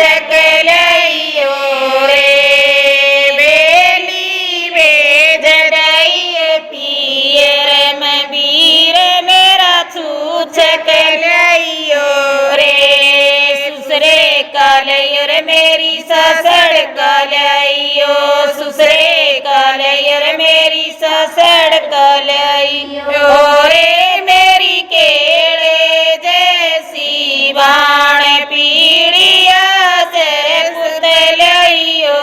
छूछक लइयो रे बेली बेज दइए पियर मबीर मेरा छूछक लइयो रे सुसरे कालयो रे मेरी ससड़ कालयो सुसरे कालयो रे मेरी ससड़ कालयो रे मेरी केड़े जैसी बाण पीड़िया से पुतलियो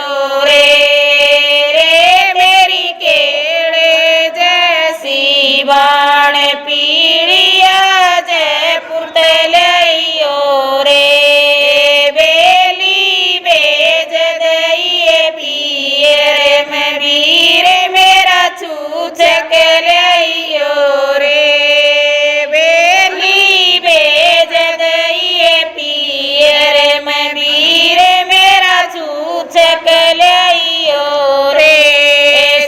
रे रे मेरी केड़े जैसी बाण पीड़िया जय पुतलियो रे बेली बेज दइए पियर मबीर मेरा छूछक लइयो रे बेली बेज दइए पियर मबीर मेरा छूछक लइयो रे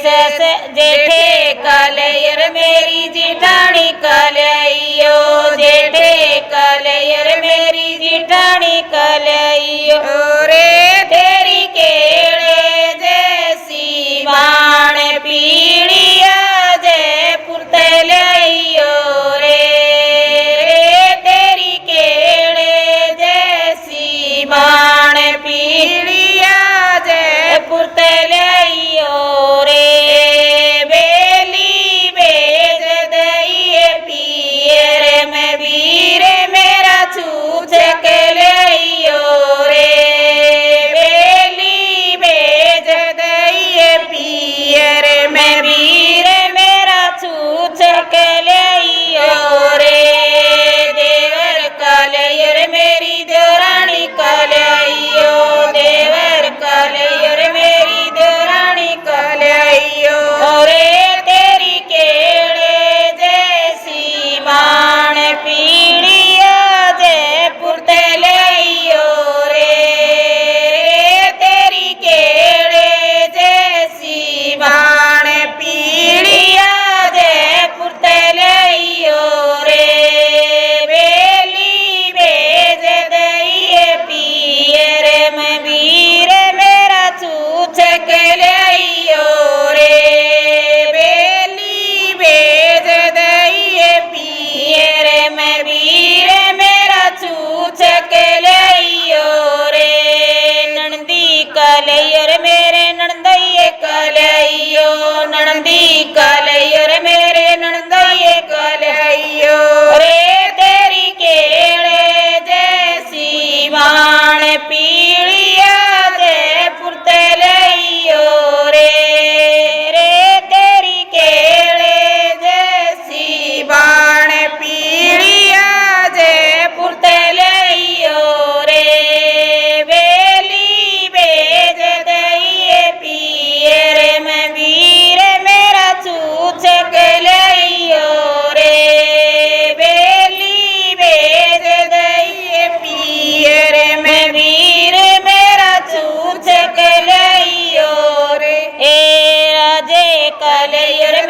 सस जेठे कालयर मेरी जिठानी कालयो जेठे कालयर मेरी जिठानी कालयो रे तेरी केड़े जैसी बाण पीड़िया जय पुतलियो रे तेरी केड़े जैसी बाण पीड़िया जय पुतलियो रे बेली बेज दइए पियर मबीर मेरा छूछक लइयो रे बेली बेज दइए पियर मबीर मेरा छूछक लइयो रे देवर कालयो रे मेरी देवरानी कालयो देवर कालयो रे मेरी देवरानी कालयो रे तेरी केड़े जैसी बाण पीड़िया जय पुतलियो रे तेरी केड़े जैसी बाण पीड़िया जय पुतलियो रे बेली बेज दइए पियर मबीर मेरा छूछक लइयो रे बेली बेज दइए पियर मबीर मेरा छूछक लइयो रे नंदी कालयो रे मेरे नंदइए कालयो नंदी कालयो रे मेरे नंदइए कालयो रे तेरी केड़े जैसी बाण पीड़िया जय पुतलियो रे तेरी केड़े जैसी बाण पीड़िया जय पुतलियो रे बेली बेज दइए पियर मबीर मेरा छूछक लइयो रे बेली बेज दइए पियर मबीर मेरा छूछक लइयो रे ए राजे कालयो रे